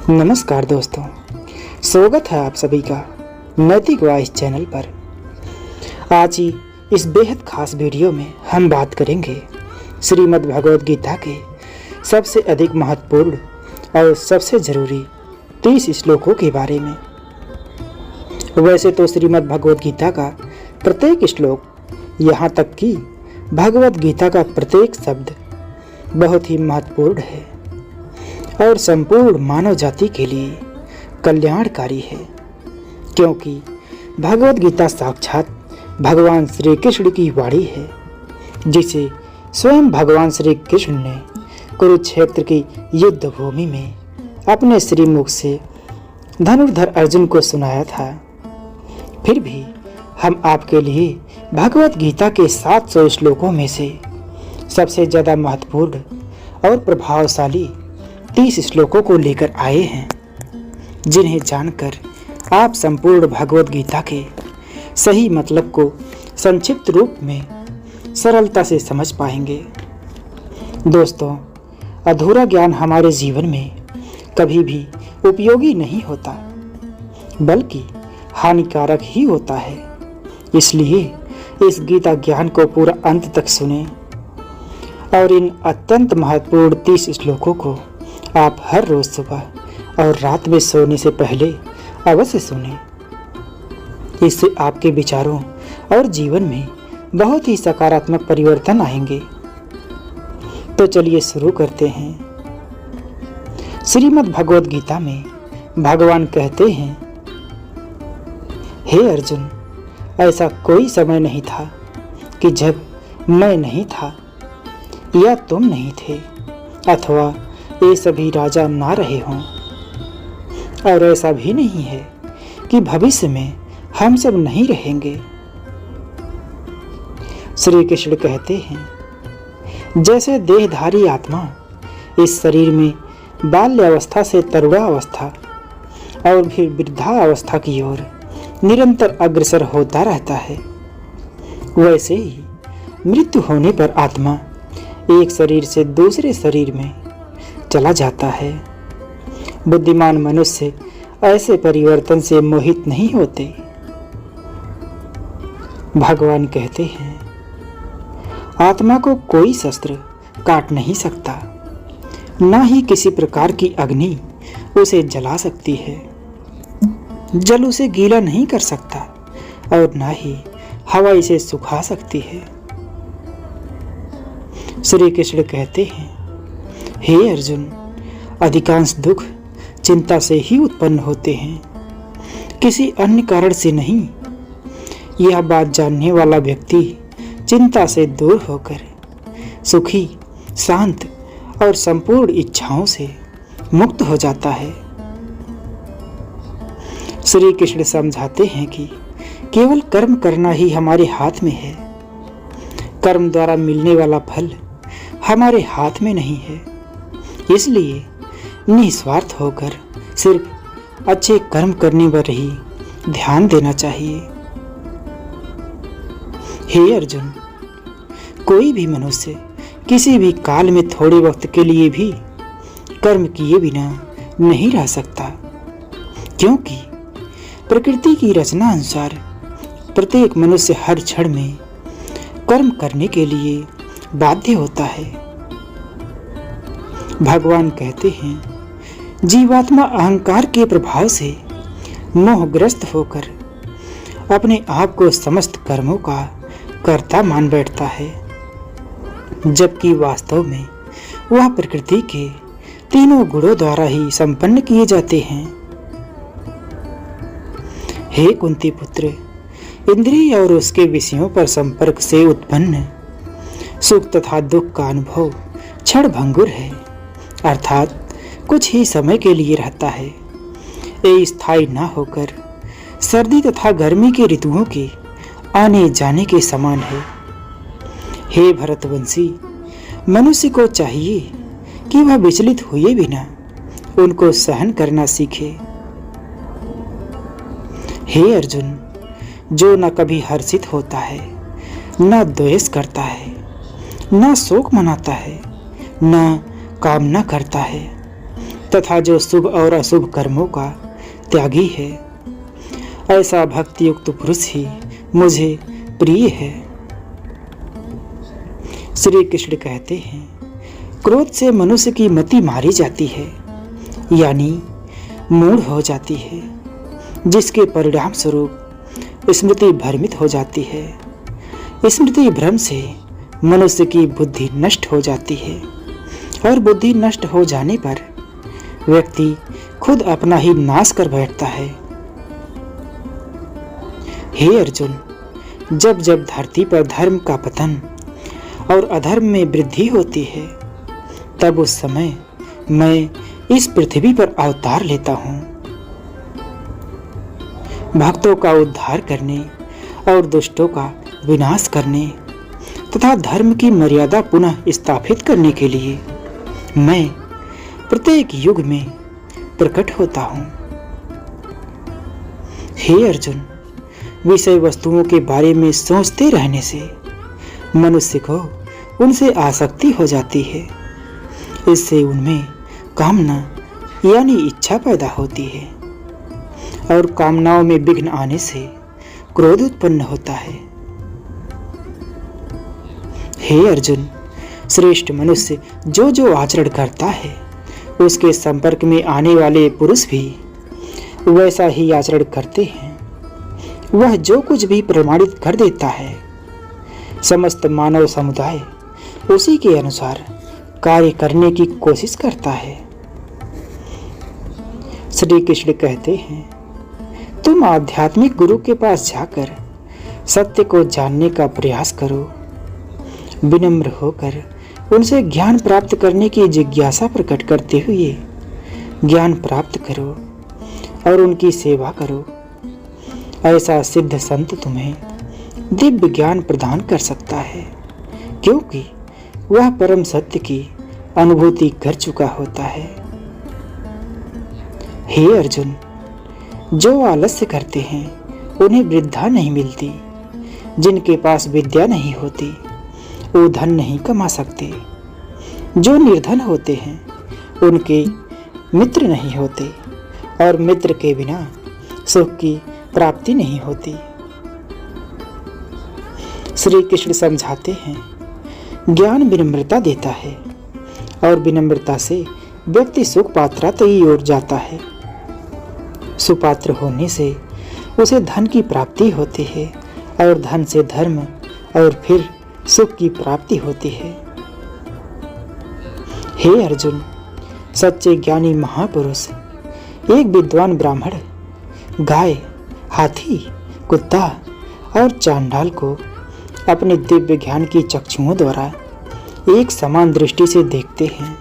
नमस्कार दोस्तों, स्वागत है आप सभी का नैतिक वॉइस चैनल पर। आज ही इस बेहद खास वीडियो में हम बात करेंगे श्रीमद् भगवद गीता के सबसे अधिक महत्वपूर्ण और सबसे ज़रूरी 30 श्लोकों के बारे में। वैसे तो श्रीमद् भगवद गीता का प्रत्येक श्लोक, यहाँ तक कि भगवद गीता का प्रत्येक शब्द बहुत ही महत्वपूर्ण है और संपूर्ण मानव जाति के लिए कल्याणकारी है, क्योंकि भगवद गीता साक्षात भगवान श्री कृष्ण की वाणी है, जिसे स्वयं भगवान श्री कृष्ण ने कुरुक्षेत्र की युद्ध भूमि में अपने श्रीमुख से धनुर्धर अर्जुन को सुनाया था। फिर भी हम आपके लिए भगवद गीता के 700 श्लोकों में से सबसे ज़्यादा महत्वपूर्ण और प्रभावशाली 30 श्लोकों को लेकर आए हैं, जिन्हें जानकर आप संपूर्ण भगवद गीता के सही मतलब को संक्षिप्त रूप में सरलता से समझ पाएंगे। दोस्तों, अधूरा ज्ञान हमारे जीवन में कभी भी उपयोगी नहीं होता, बल्कि हानिकारक ही होता है। इसलिए इस गीता ज्ञान को पूरा अंत तक सुने और इन अत्यंत महत्वपूर्ण 30 श्लोकों को आप हर रोज सुबह और रात में सोने से पहले अवश्य सुनें। इससे आपके विचारों और जीवन में बहुत ही सकारात्मक परिवर्तन आएंगे। तो चलिए शुरू करते हैं। श्रीमद् भगवद गीता में भगवान कहते हैं, हे अर्जुन, ऐसा कोई समय नहीं था कि जब मैं नहीं था या तुम नहीं थे, अथवा ये सभी राजा ना रहे हों, और ऐसा भी नहीं है कि भविष्य में हम सब नहीं रहेंगे। श्री कृष्ण कहते हैं, जैसे देहधारी आत्मा इस शरीर में बाल्यावस्था से तरुणावस्था और फिर वृद्धावस्था की ओर निरंतर अग्रसर होता रहता है, वैसे ही मृत्यु होने पर आत्मा एक शरीर से दूसरे शरीर में चला जाता है। बुद्धिमान मनुष्य ऐसे परिवर्तन से मोहित नहीं होते। भगवान कहते हैं, आत्मा को कोई शस्त्र काट नहीं सकता, ना ही किसी प्रकार की अग्नि उसे जला सकती है। जल उसे गीला नहीं कर सकता और ना ही हवा इसे सुखा सकती है। श्री कृष्ण कहते हैं, हे अर्जुन, अधिकांश दुख चिंता से ही उत्पन्न होते हैं, किसी अन्य कारण से नहीं। यह बात जानने वाला व्यक्ति चिंता से दूर होकर सुखी, शांत और संपूर्ण इच्छाओं से मुक्त हो जाता है। श्री कृष्ण समझाते हैं कि केवल कर्म करना ही हमारे हाथ में है। कर्म द्वारा मिलने वाला फल हमारे हाथ में नहीं है। इसलिए निस्वार्थ होकर सिर्फ अच्छे कर्म करने पर ही ध्यान देना चाहिए। हे अर्जुन, कोई भी मनुष्य किसी भी काल में थोड़े वक्त के लिए भी कर्म किए बिना नहीं रह सकता, क्योंकि प्रकृति की रचना अनुसार प्रत्येक मनुष्य हर क्षण में कर्म करने के लिए बाध्य होता है। भगवान कहते हैं, जीवात्मा अहंकार के प्रभाव से मोहग्रस्त होकर अपने आप को समस्त कर्मों का कर्ता मान बैठता है, जबकि वास्तव में वह प्रकृति के तीनों गुणों द्वारा ही संपन्न किए जाते हैं। हे कुंती पुत्र, इंद्रिय और उसके विषयों पर संपर्क से उत्पन्न सुख तथा दुख का अनुभव क्षण भंगुर है, अर्थात कुछ ही समय के लिए रहता है। ये स्थायी न होकर सर्दी तथा गर्मी के ऋतुओं के आने जाने के समान है। हे भरतवंशी, मनुष्य को चाहिए कि वह विचलित हुए बिना उनको सहन करना सीखे। हे अर्जुन, जो न कभी हर्षित होता है, न द्वेष करता है, न शोक मनाता है, न कामना करता है, तथा जो शुभ और अशुभ कर्मों का त्यागी है, ऐसा भक्ति युक्त पुरुष ही मुझे प्रिय है। श्री कृष्ण कहते हैं, क्रोध से मनुष्य की मति मारी जाती है, यानी मूढ़ हो जाती है, जिसके परिणाम स्वरूप स्मृति भ्रमित हो जाती है। स्मृति भ्रम से मनुष्य की बुद्धि नष्ट हो जाती है और बुद्धि नष्ट हो जाने पर व्यक्ति खुद अपना ही नाश कर बैठता है। हे अर्जुन, जब जब धरती पर धर्म का पतन और अधर्म में वृद्धि होती है, तब उस समय मैं इस पृथ्वी पर अवतार लेता हूँ, भक्तों का उद्धार करने और दुष्टों का विनाश करने तथा धर्म की मर्यादा पुनः स्थापित करने के लिए मैं प्रत्येक युग में प्रकट होता हूँ। हे अर्जुन, विषय वस्तुओं के बारे में सोचते रहने से मनुष्य को उनसे आसक्ति हो जाती है। इससे उनमें कामना यानी इच्छा पैदा होती है और कामनाओं में विघ्न आने से क्रोध उत्पन्न होता है। हे अर्जुन, श्रेष्ठ मनुष्य जो जो आचरण करता है, उसके संपर्क में आने वाले पुरुष भी वैसा ही आचरण करते हैं। वह जो कुछ भी प्रमाणित कर देता है, समस्त मानव समुदाय उसी के अनुसार कार्य करने की कोशिश करता है। श्री कृष्ण कहते हैं, तुम आध्यात्मिक गुरु के पास जाकर सत्य को जानने का प्रयास करो। विनम्र होकर उनसे ज्ञान प्राप्त करने की जिज्ञासा प्रकट करते हुए ज्ञान प्राप्त करो और उनकी सेवा करो। ऐसा सिद्ध संत तुम्हें दिव्य ज्ञान प्रदान कर सकता है, क्योंकि वह परम सत्य की अनुभूति कर चुका होता है। हे अर्जुन, जो आलस्य करते हैं उन्हें वृद्धा नहीं मिलती। जिनके पास विद्या नहीं होती वो धन नहीं कमा सकते। जो निर्धन होते हैं उनके मित्र नहीं होते और मित्र के बिना सुख की प्राप्ति नहीं होती। श्री कृष्ण समझाते हैं, ज्ञान विनम्रता देता है और विनम्रता से व्यक्ति सुख पात्रता की ओर जाता है। सुपात्र होने से उसे धन की प्राप्ति होती है और धन से धर्म और फिर सुख की प्राप्ति होती है। हे अर्जुन, सच्चे ज्ञानी महापुरुष एक विद्वान ब्राह्मण गाय, हाथी, कुत्ता और चांडाल को अपने दिव्य ज्ञान की चक्षुओं द्वारा एक समान दृष्टि से देखते हैं।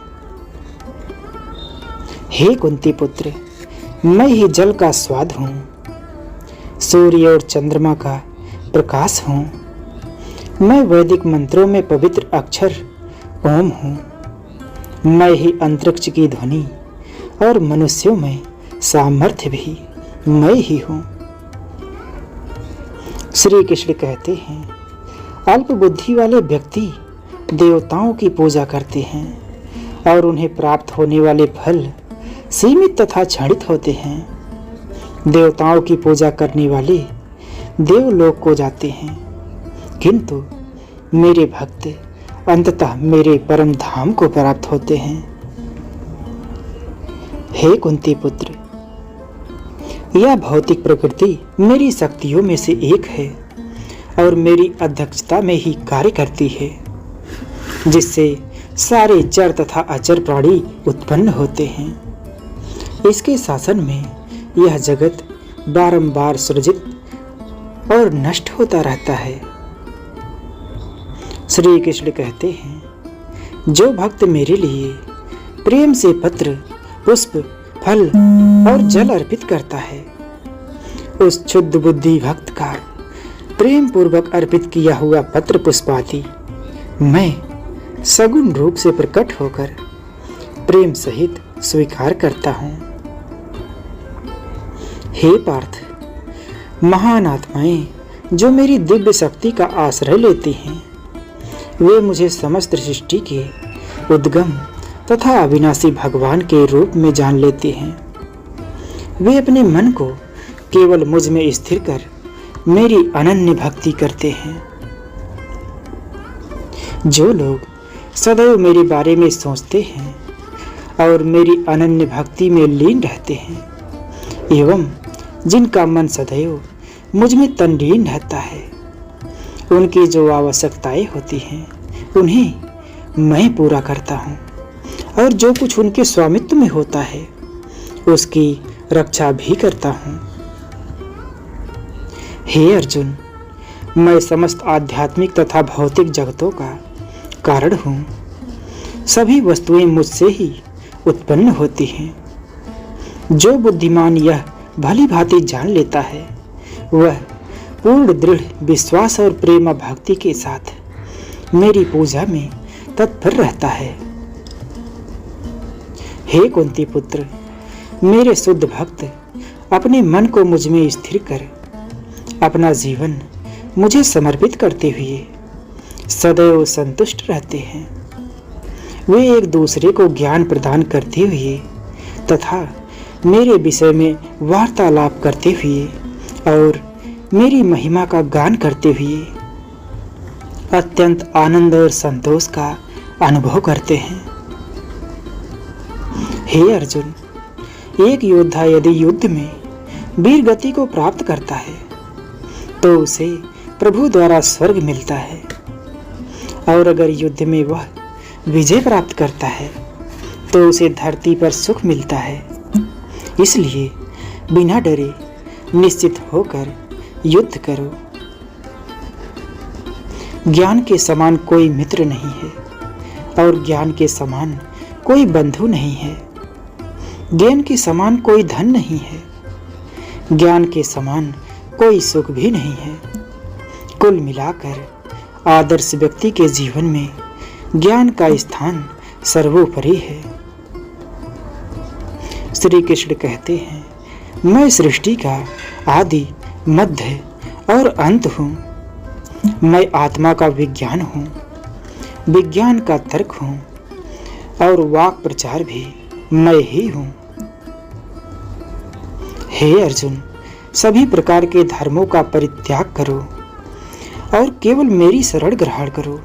हे कुंती पुत्र, मैं ही जल का स्वाद हूँ, सूर्य और चंद्रमा का प्रकाश हूँ। मैं वैदिक मंत्रों में पवित्र अक्षर ओम हूँ। मैं ही अंतरिक्ष की ध्वनि और मनुष्यों में सामर्थ्य भी मैं ही हूँ। श्री कृष्ण कहते हैं, अल्प बुद्धि वाले व्यक्ति देवताओं की पूजा करते हैं और उन्हें प्राप्त होने वाले फल सीमित तथा क्षणित होते हैं। देवताओं की पूजा करने वाले देवलोक को जाते हैं, किंतु मेरे भक्त अंततः मेरे परम धाम को प्राप्त होते हैं। हे कुंती पुत्र, यह भौतिक प्रकृति मेरी शक्तियों में से एक है और मेरी अध्यक्षता में ही कार्य करती है, जिससे सारे चर तथा अचर प्राणी उत्पन्न होते हैं। इसके शासन में यह जगत बारंबार सृजित और नष्ट होता रहता है। श्री कृष्ण कहते हैं, जो भक्त मेरे लिए प्रेम से पत्र, पुष्प, फल और जल अर्पित करता है, उस क्षुद्ध बुद्धि भक्त का प्रेम पूर्वक अर्पित किया हुआ पत्र पुष्प आदि मैं सगुण रूप से प्रकट होकर प्रेम सहित स्वीकार करता हूँ। हे पार्थ, महान आत्माएं जो मेरी दिव्य शक्ति का आश्रय लेती हैं, वे मुझे समस्त सृष्टि के उद्गम तथा अविनाशी भगवान के रूप में जान लेते हैं। वे अपने मन को केवल मुझ में स्थिर कर मेरी अनन्य भक्ति करते हैं। जो लोग सदैव मेरे बारे में सोचते हैं और मेरी अनन्य भक्ति में लीन रहते हैं एवं जिनका मन सदैव मुझ में तल्लीन रहता है, उनकी जो आवश्यकताएं होती हैं उन्हें मैं पूरा करता हूँ और जो कुछ उनके स्वामित्व में होता है उसकी रक्षा भी करता हूँ। हे अर्जुन, मैं समस्त आध्यात्मिक तथा भौतिक जगतों का कारण हूँ। सभी वस्तुएं मुझसे ही उत्पन्न होती हैं। जो बुद्धिमान यह भली भांति जान लेता है वह पूर्ण दृढ़ विश्वास और प्रेम भक्ति के साथ मेरी पूजा में तत्पर रहता है। हे कुंती पुत्र, मेरे शुद्ध भक्त अपने मन को मुझ में स्थिर कर अपना जीवन मुझे समर्पित करते हुए सदैव संतुष्ट रहते हैं। वे एक दूसरे को ज्ञान प्रदान करते हुए तथा मेरे विषय में वार्तालाप करते हुए और मेरी महिमा का गान करते हुए अत्यंत आनंद और संतोष का अनुभव करते हैं। हे अर्जुन, एक योद्धा यदि युद्ध में वीर गति को प्राप्त करता है तो उसे प्रभु द्वारा स्वर्ग मिलता है, और अगर युद्ध में वह विजय प्राप्त करता है तो उसे धरती पर सुख मिलता है। इसलिए बिना डरे निश्चित होकर युद्ध करो। ज्ञान के समान कोई मित्र नहीं है और ज्ञान के समान कोई बंधु नहीं है। ज्ञान के समान कोई धन नहीं है, ज्ञान के समान कोई सुख भी नहीं है। कुल मिलाकर आदर्श व्यक्ति के जीवन में ज्ञान का स्थान सर्वोपरि है। श्री कृष्ण कहते हैं, मैं सृष्टि का आदि मध्य और अंत हूँ। मैं आत्मा का विज्ञान हूँ, विज्ञान का तर्क हूँ और वाक प्रचार भी मैं ही हूँ। हे अर्जुन, सभी प्रकार के धर्मों का परित्याग करो और केवल मेरी शरण ग्रहण करो।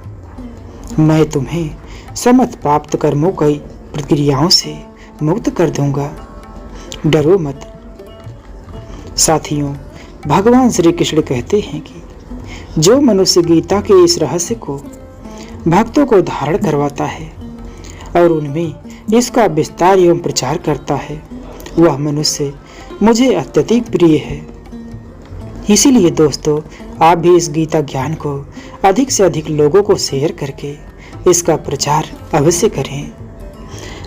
मैं तुम्हें समस्त पाप कर्मों की प्रक्रियाओं से मुक्त कर दूंगा। डरो मत। साथियों, भगवान श्री कृष्ण कहते हैं कि जो मनुष्य गीता के इस रहस्य को भक्तों को धारण करवाता है और उनमें इसका विस्तार एवं प्रचार करता है वह मनुष्य मुझे अत्यधिक प्रिय है। इसीलिए दोस्तों, आप भी इस गीता ज्ञान को अधिक से अधिक लोगों को शेयर करके इसका प्रचार अवश्य करें।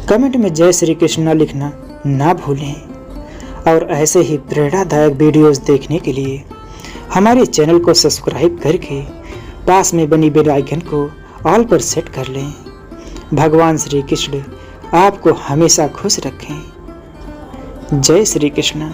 कमेंट में जय श्री कृष्ण लिखना ना भूलें और ऐसे ही प्रेरणादायक वीडियोस देखने के लिए हमारे चैनल को सब्सक्राइब करके पास में बनी बेल आइकन को ऑल पर सेट कर लें। भगवान श्री कृष्ण आपको हमेशा खुश रखें। जय श्री कृष्ण।